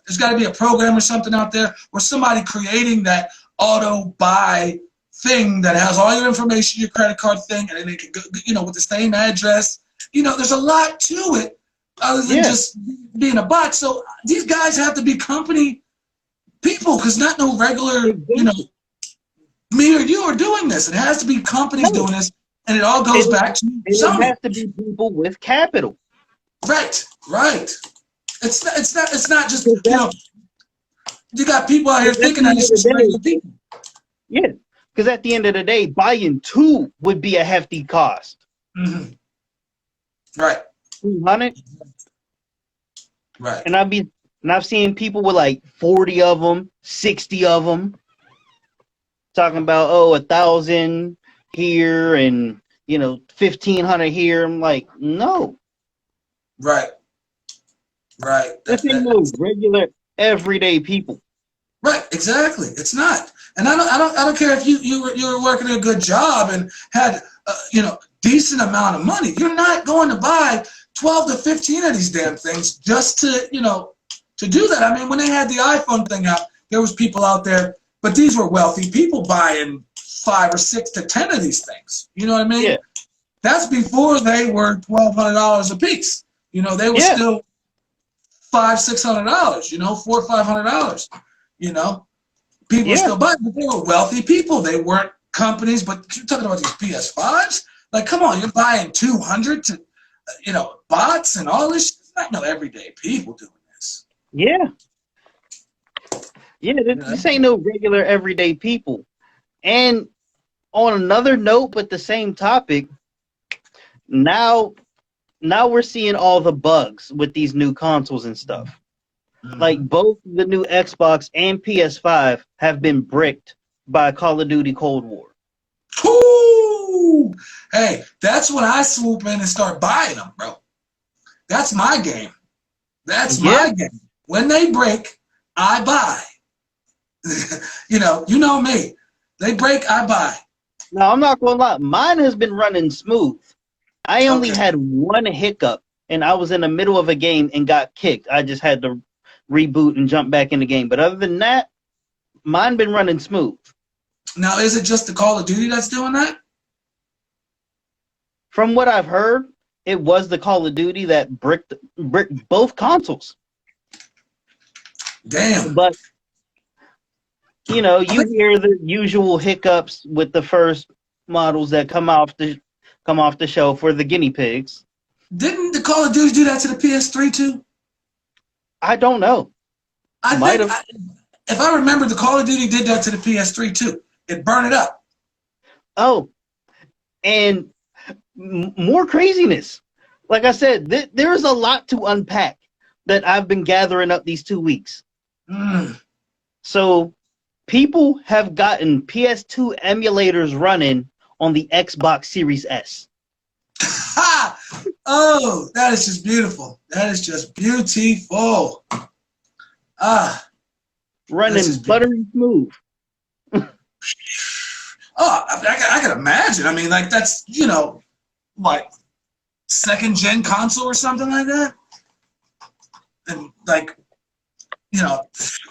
There's got to be a program or something out there, or somebody creating that auto buy thing that has all your information, your credit card thing, and then they can go, you know, with the same address. You know, there's a lot to it other than just being a bot. So these guys have to be company people, because not no regular, you know, me or you are doing this. It has to be companies doing this. And it all goes back to Sony. It has to be people with capital. Right. It's not just, you know, you got people out here thinking that it's just regular people. Yeah, because at the end of the day, buying 2 would be a hefty cost. Mm-hmm. Right. 200. Right. And I've seen people with like 40 of them, 60 of them, talking about 1,000 here and, you know, 1,500 here. I'm like, no. Right. This ain't no regular everyday people. Right. Exactly. It's not. And I don't care if you were working a good job and had you know, decent amount of money. You're not going to buy 12 to 15 of these damn things just to, you know, to do that. I mean, when they had the iPhone thing out, there was people out there, but these were wealthy people buying 5 or 6 to 10 of these things. You know what I mean? Yeah. That's before they were $1,200 a piece. You know, they were still $500-600. You know, $400 or $500. You know, people were still buying, but they were wealthy people. They weren't companies. But you're talking about these PS5s. Like, come on, you're buying 200 to, you know, bots and all this. It's not no everyday people doing this. Yeah. This ain't no regular everyday people. And on another note, but the same topic, now we're seeing all the bugs with these new consoles and stuff. Mm-hmm. Like both the new Xbox and PS5 have been bricked by Call of Duty Cold War. Ooh! Hey, that's when I swoop in and start buying them, bro. That's my game. That's my game. When they break, I buy. you know me. They break, I buy. No, I'm not gonna lie. Mine has been running smooth. I only had one hiccup, and I was in the middle of a game and got kicked. I just had to reboot and jump back in the game. But other than that, mine been running smooth. Now, is it just the Call of Duty that's doing that? From what I've heard, it was the Call of Duty that bricked both consoles. Damn. But you hear the usual hiccups with the first models that come off the shelf for the guinea pigs. Didn't the Call of Duty do that to the PS3 too? I don't know. If I remember, the Call of Duty did that to the PS3 too. It burned it up. Oh, and more craziness. Like I said, there's a lot to unpack that I've been gathering up these 2 weeks. So people have gotten PS2 emulators running on the Xbox Series S. Ha! Oh, that is just beautiful. That is just beautiful. Running buttery smooth. Oh, I can imagine. I mean, like, that's, like, second gen console or something like that. And like,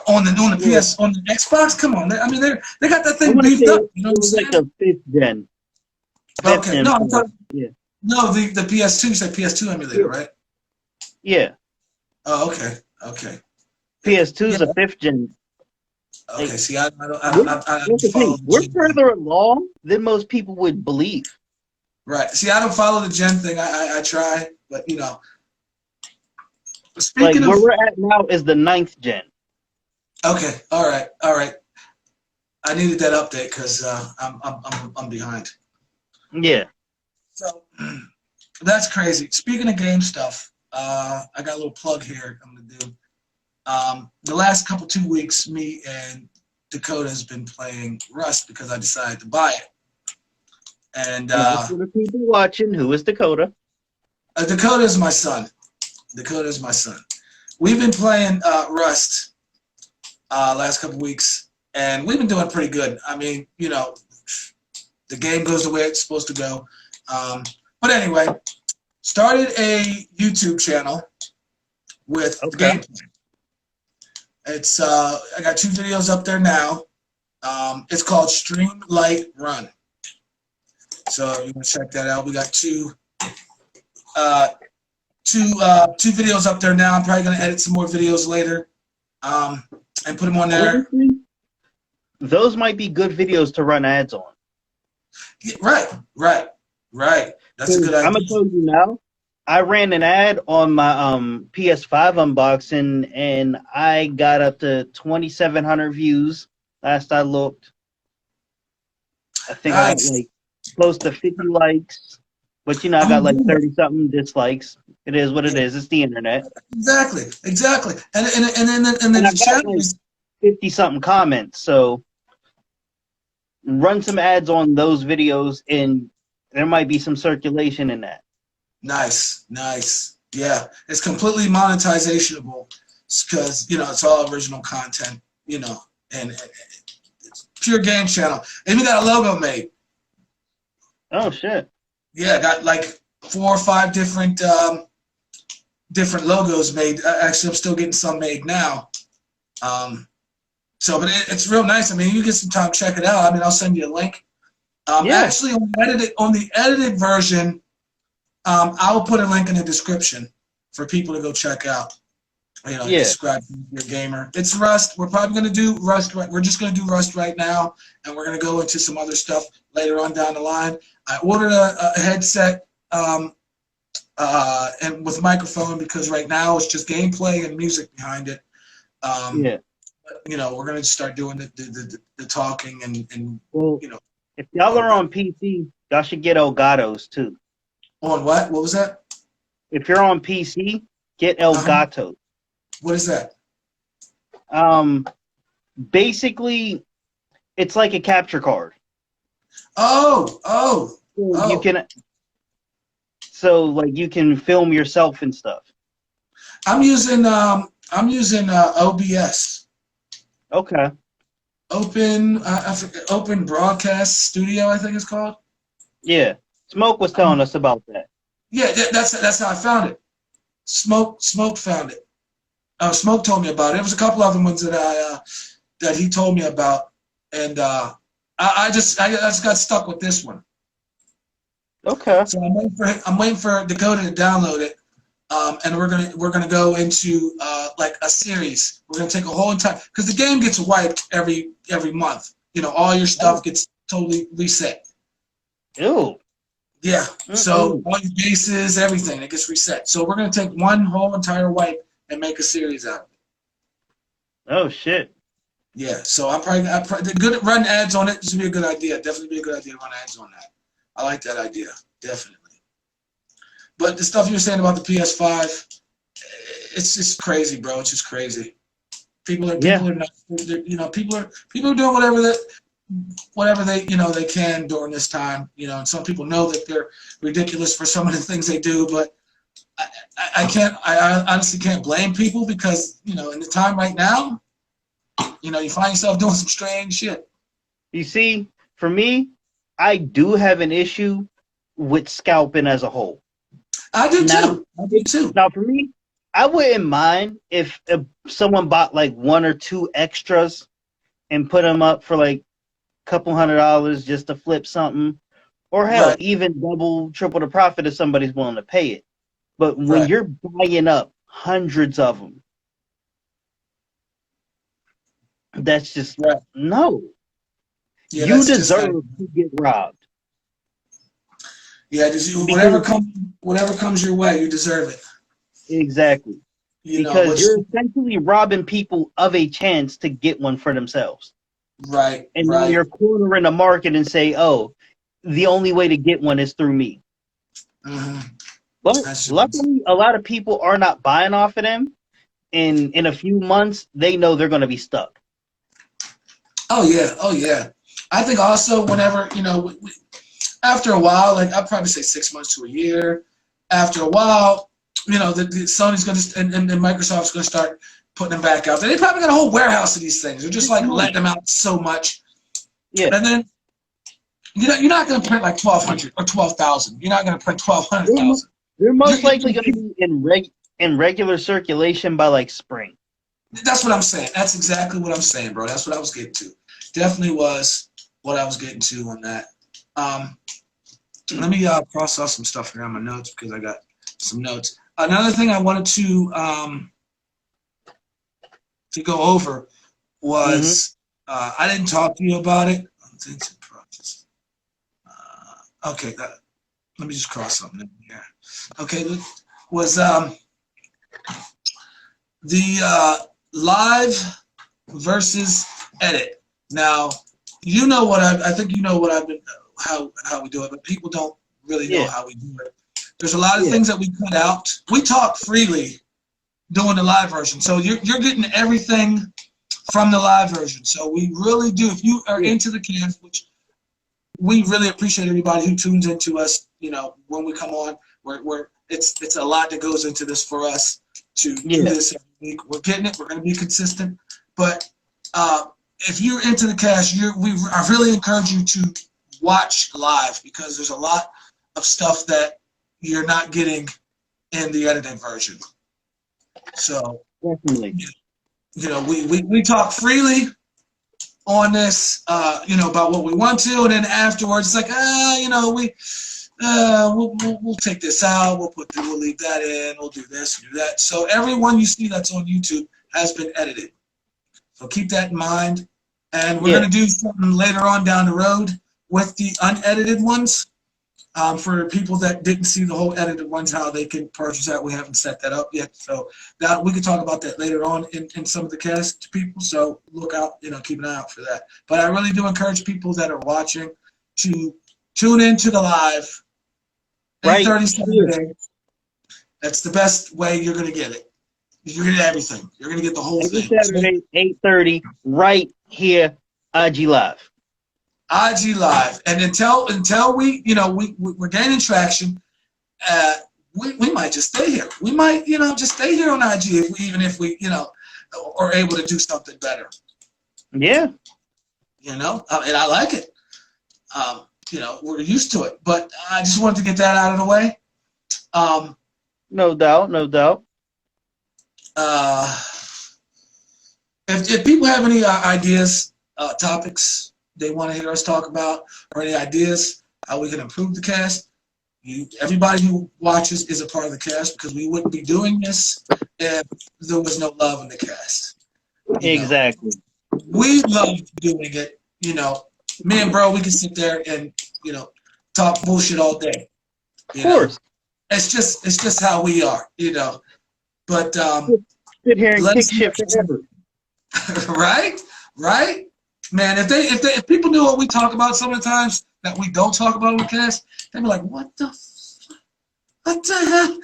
on the PS, on the Xbox, come on. I mean, they got that thing beefed up. You know what I'm saying? Like a fifth gen. Okay, no, no, the PS2, you said PS2 emulator, right? Yeah. Oh, okay. PS2 is a fifth gen. Okay, see, I don't follow. We're further along than most people would believe. Right. See, I don't follow the gen thing. I try, but Speaking of where we're at now is the 9th gen. Okay. All right. I needed that update because I'm behind. Yeah. So that's crazy. Speaking of game stuff, I got a little plug here I'm gonna do. The last 2 weeks, me and Dakota has been playing Rust because I decided to buy it. And for the people watching, who is Dakota? Dakota is my son. We've been playing Rust last 2 weeks, and we've been doing pretty good. I mean, the game goes the way it's supposed to go. But anyway, started a YouTube channel with gameplay. It's I got 2 videos up there now. It's called Streamlite Run. So you can check that out. We got two videos up there now. I'm probably gonna edit some more videos later, and put them on there. Those might be good videos to run ads on. Yeah, right. That's a good idea. I'm gonna tell you now. I ran an ad on my PS5 unboxing, and I got up to 2,700 views last I looked. I think I got like close to 50 likes, but I got like 30-something dislikes. It is what it is. It's the internet. Exactly. And then the channel is 50-something comments. So run some ads on those videos, and there might be some circulation in that. Nice. Yeah, it's completely monetizationable because it's all original content. And it's pure game channel. And we got a logo made. Oh shit! Yeah, I got like 4 or 5 different logos made. Actually, I'm still getting some made now. But it's real nice. I mean, you get some time, check it out. I mean, I'll send you a link. Actually, on the edited version, I will put a link in the description for people to go check out. Describe your gamer. It's Rust. We're probably going to do Rust. We're just going to do Rust right now, and we're going to go into some other stuff later on down the line. I ordered a headset and with microphone because right now it's just gameplay and music behind it. We're going to start doing the talking and if y'all are on PC, y'all should get Elgato's too. On what? What was that? If you're on PC, get Elgato. What is that? Basically, it's like a capture card. You can film yourself and stuff. I'm using OBS. Okay. Open Broadcast Studio, I think it's called. Yeah, Smoke was telling us about that. Yeah, that's how I found it. Smoke found it. Smoke told me about it. There was a couple other ones that he told me about, and I just got stuck with this one. Okay. So I'm waiting for Dakota to download it. and we're gonna go into like a series. We're gonna take a whole entire, because the game gets wiped every month. You know, all your stuff gets totally reset. Ew. Yeah. So all your bases, everything, it gets reset. So we're gonna take one whole entire wipe and make a series out of it. Oh shit. Yeah. So I probably good at run ads on it. This would be a good idea. Definitely be a good idea to run ads on that. I like that idea. Definitely. But the stuff you were saying about the PS5, it's just crazy, bro. It's just crazy. People are nuts. You know, people are doing whatever they they can during this time. You know, and some people know that they're ridiculous for some of the things they do, but I honestly can't blame people, because in the time right now, you find yourself doing some strange shit. You see, for me, I do have an issue with scalping as a whole. I do too. Now, for me, I wouldn't mind if someone bought like one or two extras and put them up for like a couple $100 just to flip something, or hell, even double, triple the profit if somebody's willing to pay it. But when you're buying up hundreds of them, that's just no. Yeah, you deserve to get robbed. Yeah, just whatever comes your way, you deserve it. Exactly. Because you're essentially robbing people of a chance to get one for themselves. Right. And now you're cornering the market and say, oh, the only way to get one is through me. Mm-hmm. But luckily, a lot of people are not buying off of them. And in a few months, they know they're going to be stuck. Oh, yeah. I think also whenever, after a while, like I'd probably say 6 months to a year, after a while, the Sony's going to, and Microsoft's going to start putting them back out there. They probably got a whole warehouse of these things. They're just like letting them out so much. Yeah. And then, you're not going to print like 1,200 or 12,000. You're not going to print 1,200,000. They're most likely going to be in regular circulation by like spring. That's what I'm saying. That's exactly what I'm saying, bro. That's what I was getting to. Definitely was what I was getting to on that. Let me cross off some stuff here on my notes, because I got some notes. Another thing I wanted to go over was I didn't talk to you about it. Okay, let me just cross something in here. Okay, was the live versus edit. Now, I think you know what I've been how we do it, but people don't really know how we do it. There's a lot of things that we cut out. We talk freely doing the live version, so you're getting everything from the live version. So we really do. If you are into the cast, which we really appreciate everybody who tunes into us, when we come on, it's a lot that goes into this for us to do this every week. We're getting it. We're going to be consistent. But if you're into the cast, I really encourage you to watch live, because there's a lot of stuff that you're not getting in the edited version. So definitely, we talk freely on this, about what we want to, and then afterwards, it's like, we'll take this out, we'll leave that in, we'll do this, do that. So everyone you see that's on YouTube has been edited. So keep that in mind, and we're going to do something later on down the road with the unedited ones. For people that didn't see the whole edited ones, how they can purchase that. We haven't set that up yet, so that we can talk about that later on in some of the cast people. So look out, keep an eye out for that. But I really do encourage people that are watching to tune into the live 8:30 Saturday. That's the best way you're going to get it. You're going to get everything. You're going to get the whole thing. Saturday, 8:30, right here, IG Live. IG Live, and until we we're gaining traction, we might just stay here. We might just stay here on IG if we are able to do something better. Yeah. And I like it. We're used to it, but I just wanted to get that out of the way. No doubt. If people have any ideas, topics they want to hear us talk about, or any ideas how we can improve the cast, Everybody who watches is a part of the cast, because we wouldn't be doing this if there was no love in the cast. Exactly. We love doing it. Me and bro, we can sit there and talk bullshit all day. Of course. It's just how we are. But sit here and kick shit forever. Right, man. If people knew what we talk about some of the times that we don't talk about on the cast, they'd be like, "What the hell?"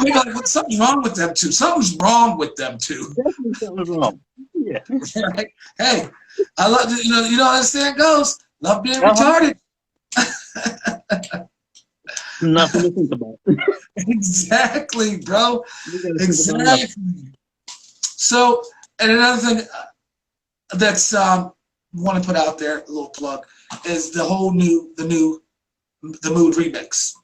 We'd be like, "Something's wrong with them too. Something's wrong with them too." Definitely something's wrong. Yeah. Right? Hey, I love you know how the saying goes. Love being retarded. Nothing to think about. Exactly, bro. Exactly. So, and another thing that's want to put out there, a little plug, is the Mood remix.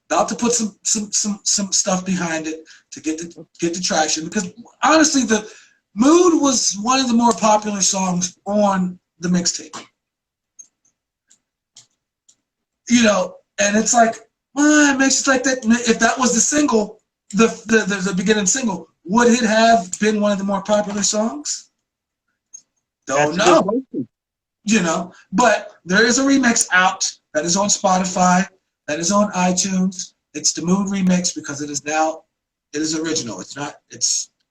About to put some stuff behind it to get the traction, because honestly, the Mood was one of the more popular songs on the mixtape. And it's like, it makes it like that. If that was the single, the beginning single, would it have been one of the more popular songs? Don't know. But there is a remix out that is on Spotify, that is on iTunes. It's the Mood remix, because it is original. It's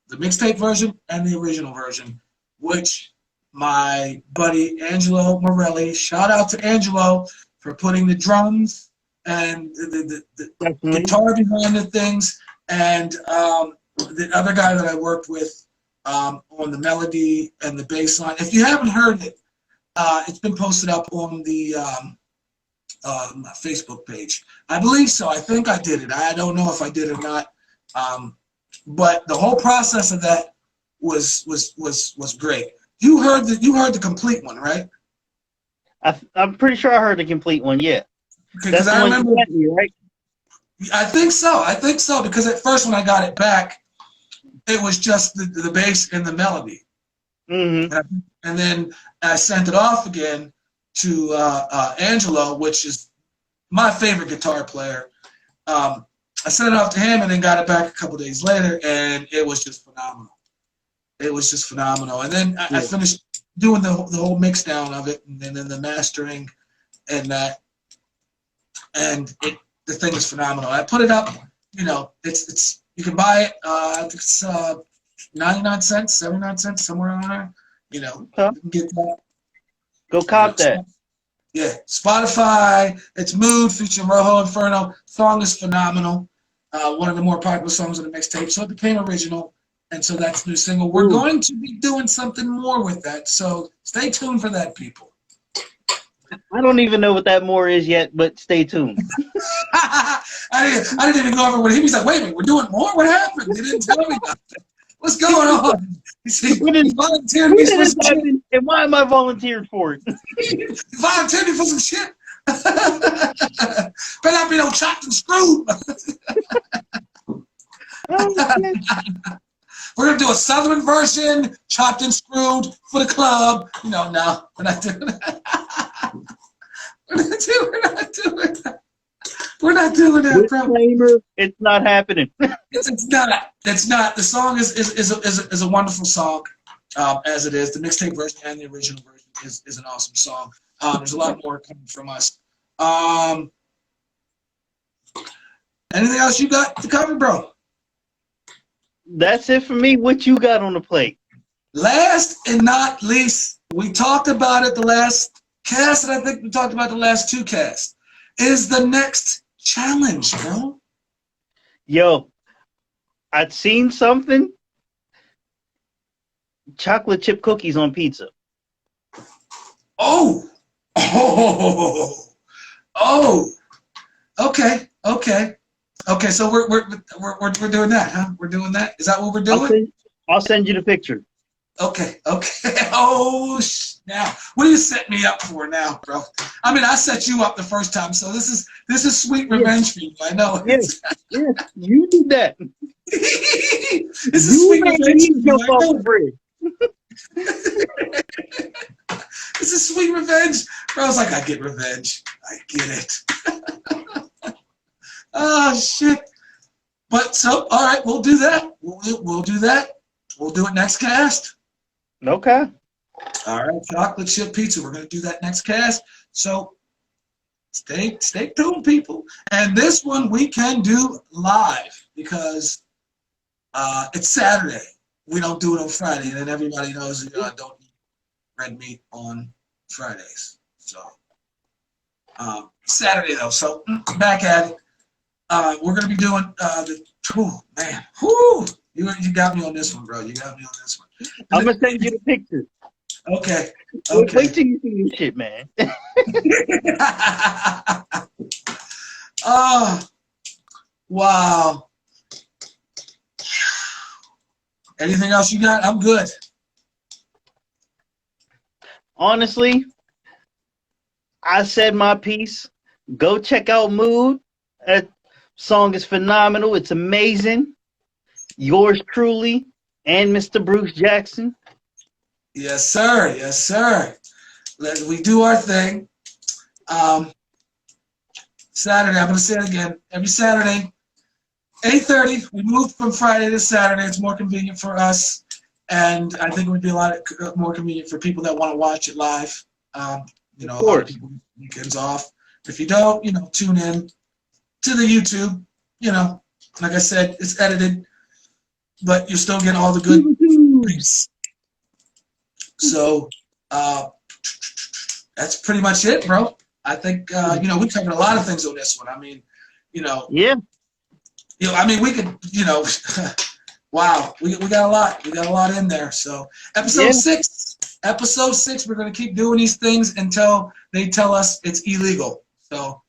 the mixtape version and the original version, which my buddy Angelo Morelli, shout out to Angelo for putting the drums and the guitar behind the things, and the other guy that I worked with on the melody and the bass line. If you haven't heard it, it's been posted up on the my Facebook page. I believe so. I think I did it. I don't know if I did or not. But the whole process of that was great. You heard the complete one, right? I'm pretty sure I heard the complete one. Yeah. Because I remember, right? I think so, because at first when I got it back, it was just the bass and the melody. Mm-hmm. And then I sent it off again to Angelo, which is my favorite guitar player. I sent it off to him and then got it back a couple days later, and it was just phenomenal. And then I finished doing the whole mix down of it, and then the mastering and that. And the thing is phenomenal. I put it up, it's you can buy it, I think it's 99 cents, 79 cents, somewhere around there. You can get that. Go cop that. Yeah, Spotify, it's Mood featuring Rojo Inferno. Song is phenomenal. One of the more popular songs on the mixtape, so it became original. And so that's the new single. We're going to be doing something more with that, so stay tuned for that, people. I don't even know what that more is yet, but stay tuned. I didn't even go over with him. He's like, wait a minute, we're doing more? What happened? You didn't tell me nothing. What's going on? He volunteered me for some shit. And why am I volunteered for it? You volunteered me for some shit. Better not be no chopped and screwed. We're going to do a Southern version, chopped and screwed for the club. No, we're not doing that. We're not doing that, bro. Disclaimer, it's not happening. It's not. The song is a wonderful song, as it is. The mixtape version and the original version is an awesome song. There's a lot more coming from us. Anything else you got to cover, bro? That's it for me. What you got on the plate? Last and not least, we talked about it the last cast, and I think we talked about the last two casts, is the next challenge, bro. Yo, I'd seen something. Chocolate chip cookies on pizza. Oh. Okay. So we're doing that, huh? We're doing that. Is that what we're doing? I'll send you the picture. Okay. Oh, now what do you set me up for now, bro? I mean, I set you up the first time, so this is sweet revenge for you. I know. Yes, you did that. This is sweet revenge for you. This is sweet revenge. Bro, I was like, I get revenge. I get it. Oh shit. But so, all right, we'll do that. We'll do that. We'll do it next cast. Okay. All right, chocolate chip pizza. We're gonna do that next cast. So stay tuned, people. And this one we can do live because it's Saturday. We don't do it on Friday, and then everybody knows I don't eat red meat on Fridays. So Saturday though. So back at it. We're gonna be doing man. Whoo! You got me on this one, bro. You got me on this one. I'm gonna send you the pictures. Okay. Wait till you see this shit, man. Oh, wow. Anything else you got? I'm good. Honestly, I said my piece. Go check out Mood. That song is phenomenal. It's amazing. Yours truly and Mr. Bruce Jackson. Yes, sir. Yes, sir. We do our thing. Saturday, I'm going to say it again. Every Saturday, 8:30. We moved from Friday to Saturday. It's more convenient for us. And I think it would be a lot more convenient for people that want to watch it live. You know, a lot of people weekends off. If you don't, tune in to the YouTube. Like I said, it's edited, but you're still getting all the good things. So that's pretty much it, bro. I think we covered a lot of things on this one. I mean, yeah. I mean, we could, wow, we got a lot. We got a lot in there. So episode 6, we're gonna keep doing these things until they tell us it's illegal. So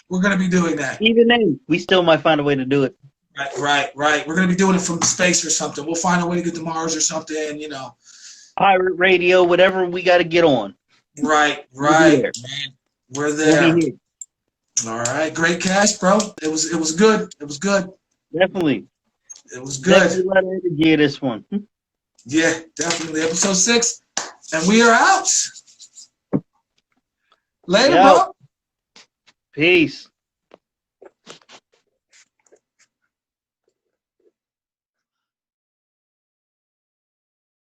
we're gonna be doing that. Even then, we still might find a way to do it. Right. We're gonna be doing it from space or something. We'll find a way to get to Mars or something. Pirate radio, whatever we got to get on. Right, man. We're there. All right, great cast, bro. It was good. It was good. Definitely. It was good. Definitely let her get this one. Yeah, definitely. Episode 6, and we are out. Later, bro. Peace.